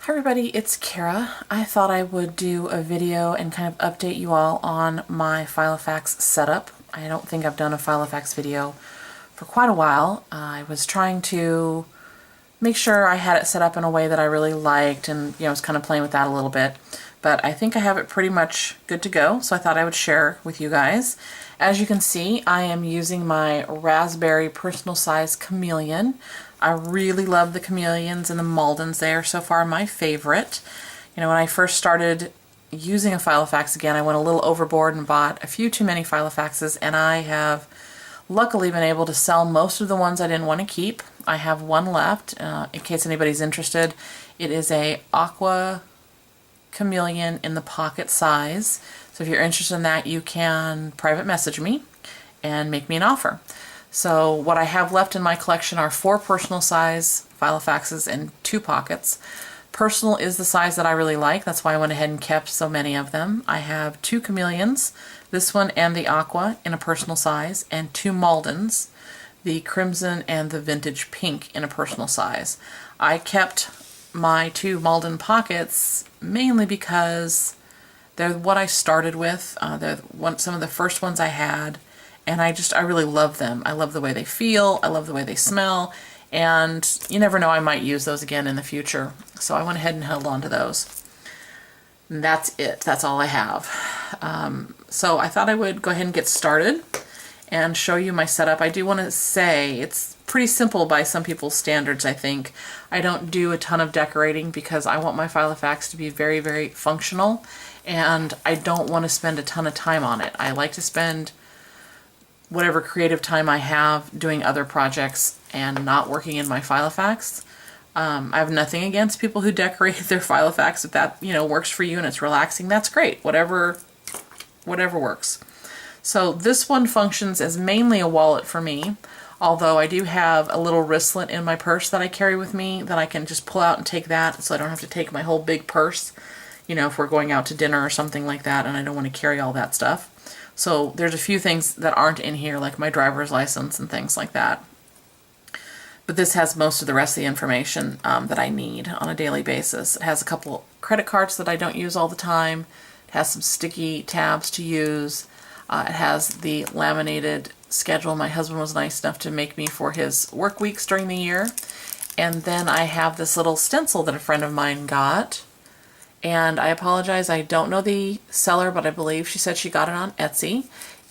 Hi everybody, it's Kara. I thought I would do a video and kind of update you all on my Filofax setup. I don't think I've done a Filofax video for quite a while. I was trying to make sure I had it set up in a way that I really liked and was kind of playing with that a little bit. But I think I have it pretty much good to go, so I thought I would share with you guys. As you can see, I am using my Raspberry personal size chameleon. I really love the chameleons and the Maldens. They are so far my favorite. When I first started using a Filofax again, I went a little overboard and bought a few too many Filofaxes, and I have luckily been able to sell most of the ones I didn't want to keep. I have one left, in case anybody's interested. It is a aqua chameleon in the pocket size. So if you're interested in that, you can private message me and make me an offer. So what I have left in my collection are 4 personal size Filofaxes and 2 pockets. Personal is the size that I really like. That's why I went ahead and kept so many of them. I have 2 chameleons, this one and the aqua in a personal size, and 2 Maldens, the crimson and the vintage pink in a personal size. I kept my 2 Malden pockets mainly because they're what I started with. They're some of the first ones I had, and I really love them. I love the way they feel, I love the way they smell, and you never know, I might use those again in the future. So I went ahead and held on to those. And that's it. That's all I have. So I thought I would go ahead and get started and show you my setup. I do want to say it's pretty simple by some people's standards, I think. I don't do a ton of decorating because I want my Filofax to be very, very functional, and I don't want to spend a ton of time on it. I like to spend whatever creative time I have doing other projects and not working in my Filofax. I have nothing against people who decorate their Filofax. If that works for you and it's relaxing, that's great. Whatever works. So this one functions as mainly a wallet for me, although I do have a little wristlet in my purse that I carry with me that I can just pull out and take that, so I don't have to take my whole big purse, if we're going out to dinner or something like that and I don't want to carry all that stuff. So there's a few things that aren't in here, like my driver's license and things like that. But this has most of the rest of the information that I need on a daily basis. It has a couple credit cards that I don't use all the time. It has some sticky tabs to use. It has the laminated schedule my husband was nice enough to make me for his work weeks during the year. And then I have this little stencil that a friend of mine got. And I apologize, I don't know the seller, but I believe she said she got it on Etsy.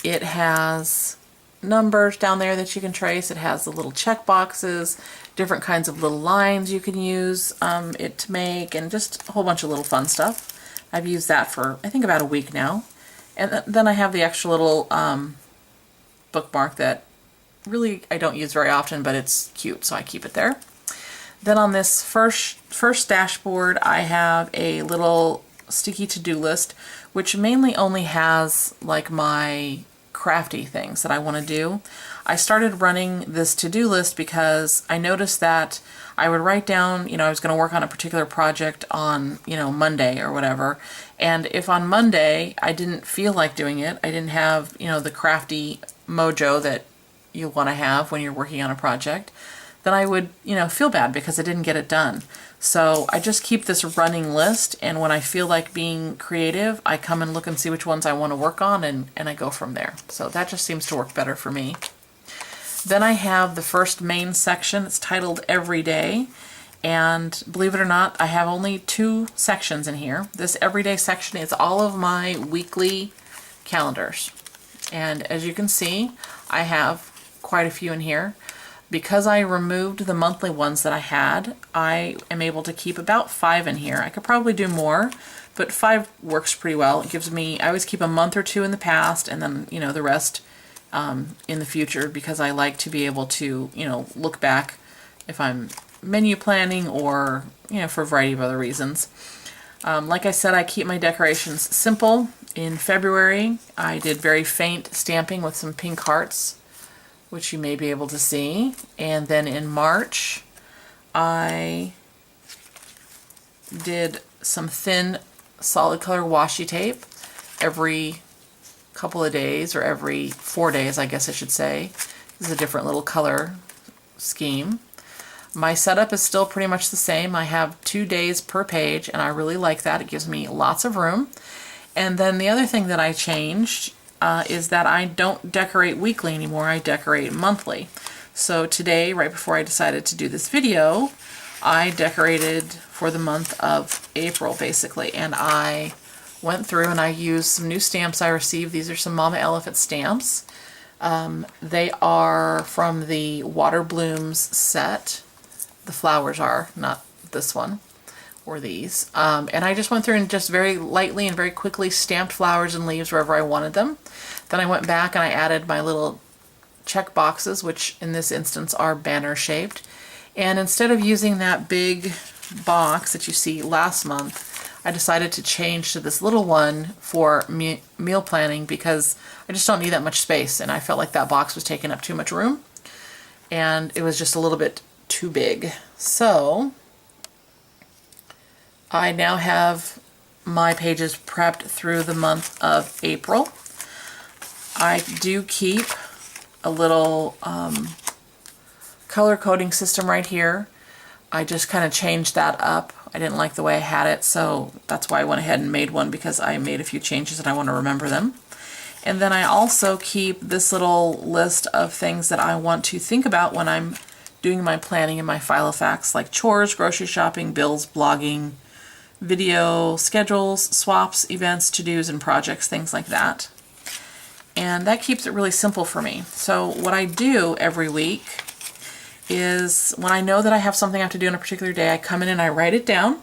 It has numbers down there that you can trace. It has the little check boxes, different kinds of little lines you can use it to make, and just a whole bunch of little fun stuff. I've used that for, I think, about a week now. And then I have the extra little bookmark that really I don't use very often, but it's cute, so I keep it there. Then on this first dashboard, I have a little sticky to-do list, which mainly only has like my crafty things that I want to do. I started running this to-do list because I noticed that I would write down, I was going to work on a particular project on, Monday or whatever. And if on Monday I didn't feel like doing it, I didn't have, the crafty mojo that you want to have when you're working on a project, then I would, feel bad because I didn't get it done. So I just keep this running list, and when I feel like being creative, I come and look and see which ones I want to work on, and I go from there. So that just seems to work better for me. Then I have the first main section. It's titled Every Day, and believe it or not, I have only 2 sections in here. This Everyday section is all of my weekly calendars. And as you can see, I have quite a few in here. Because I removed the monthly ones that I had, I am able to keep about 5 in here. I could probably do more, but 5 works pretty well. It gives me, I always keep a month or 2 in the past, and then, the rest in the future, because I like to be able to, look back if I'm menu planning or, for a variety of other reasons. Like I said, I keep my decorations simple. In February, I did very faint stamping with some pink hearts, which you may be able to see. And then in March, I did some thin solid color washi tape every couple of days, or every 4 days, I guess I should say. This is a different little color scheme. My setup is still pretty much the same. I have 2 days per page, and I really like that. It gives me lots of room. And then the other thing that I changed is that I don't decorate weekly anymore. I decorate monthly. So today, right before I decided to do this video, I decorated for the month of April, basically. And I went through and I used some new stamps I received. These are some Mama Elephant stamps. They are from the Water Blooms set. The flowers are, not this one or these. And I just went through and just very lightly and very quickly stamped flowers and leaves wherever I wanted them. Then I went back and I added my little check boxes, which in this instance are banner shaped. And instead of using that big box that you see last month, I decided to change to this little one for meal planning because I just don't need that much space, and I felt like that box was taking up too much room and it was just a little bit too big. So I now have my pages prepped through the month of April. I do keep a little color coding system right here. I just kind of changed that up. I didn't like the way I had it, so that's why I went ahead and made one, because I made a few changes and I want to remember them. And then I also keep this little list of things that I want to think about when I'm doing my planning in my Filofax, like chores, grocery shopping, bills, blogging, video, schedules, swaps, events, to-dos, and projects, things like that. And that keeps it really simple for me. So what I do every week is when I know that I have something I have to do on a particular day, I come in and I write it down.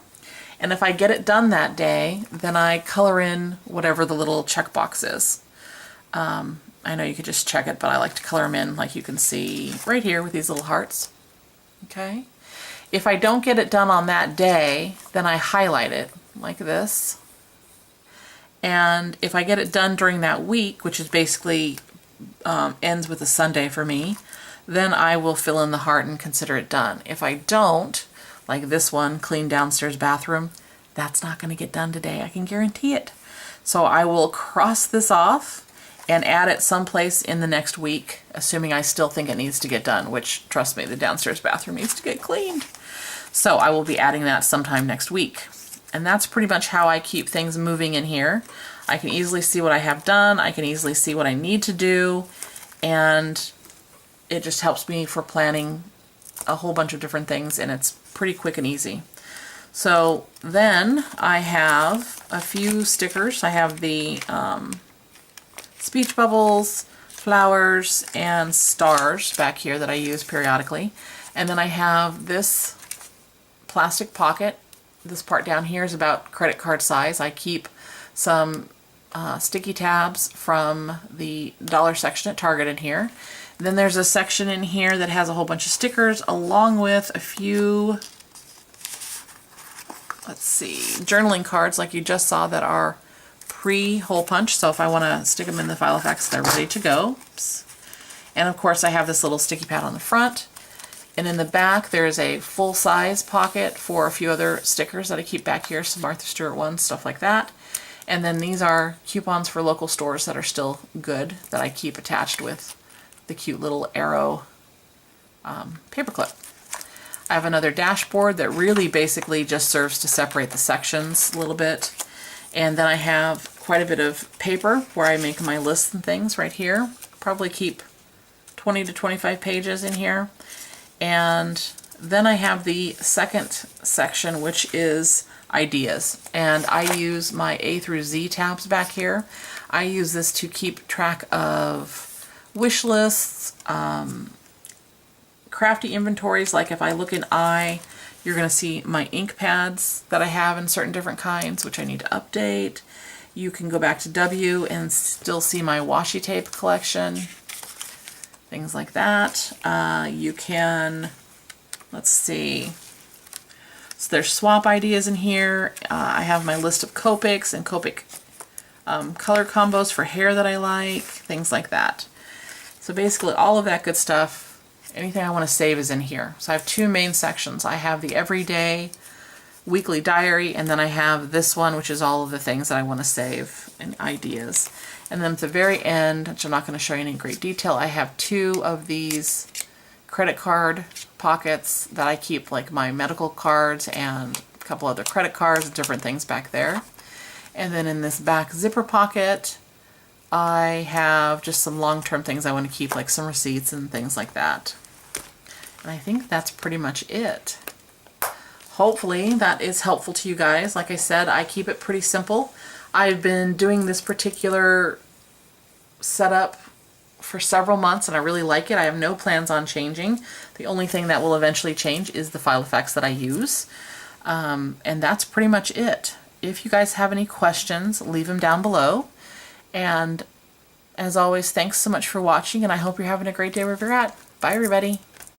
And if I get it done that day, then I color in whatever the little checkbox is. I know you could just check it, but I like to color them in, like you can see right here with these little hearts. Okay. If I don't get it done on that day, then I highlight it like this. And if I get it done during that week, which is basically ends with a Sunday for me, then I will fill in the heart and consider it done. If I don't, like this one, clean downstairs bathroom, that's not going to get done today. I can guarantee it. So I will cross this off and add it someplace in the next week, assuming I still think it needs to get done, which, trust me, the downstairs bathroom needs to get cleaned. So I will be adding that sometime next week. And that's pretty much how I keep things moving in here. I can easily see what I have done. I can easily see what I need to do. And it just helps me for planning a whole bunch of different things, and it's pretty quick and easy. So then I have a few stickers. I have the speech bubbles, flowers, and stars back here that I use periodically. And then I have this plastic pocket. This part down here is about credit card size. I keep some sticky tabs from the dollar section at Target in here. Then there's a section in here that has a whole bunch of stickers along with a few, let's see, journaling cards like you just saw that are pre-hole punch. So if I want to stick them in the Filofax, they're ready to go. Oops. And of course I have this little sticky pad on the front. And in the back there's a full-size pocket for a few other stickers that I keep back here, some Martha Stewart ones, stuff like that. And then these are coupons for local stores that are still good that I keep attached with the cute little arrow paperclip. I have another dashboard that really basically just serves to separate the sections a little bit. And then I have quite a bit of paper where I make my lists and things right here. Probably keep 20 to 25 pages in here. And then I have the second section, which is ideas. And I use my A through Z tabs back here. I use this to keep track of wish lists, crafty inventories. Like if I look in I, you're going to see my ink pads that I have in certain different kinds, which I need to update. You can go back to W and still see my washi tape collection, things like that. You can, let's see, so there's swap ideas in here. I have my list of Copics and Copic color combos for hair that I like, things like that. So basically all of that good stuff, anything I want to save is in here. So I have two main sections. I have the everyday weekly diary, and then I have this one, which is all of the things that I want to save and ideas. And then at the very end, which I'm not going to show you in great detail, I have two of these credit card pockets that I keep like my medical cards and a couple other credit cards, different things back there. And then in this back zipper pocket, I have just some long-term things I want to keep, like some receipts and things like that. And I think that's pretty much it. Hopefully that is helpful to you guys. Like I said, I keep it pretty simple. I've been doing this particular setup for several months and I really like it. I have no plans on changing. The only thing that will eventually change is the Filofax that I use. And that's pretty much it. If you guys have any questions, leave them down below. And as always, thanks so much for watching, and I hope you're having a great day wherever you're at. Bye, everybody.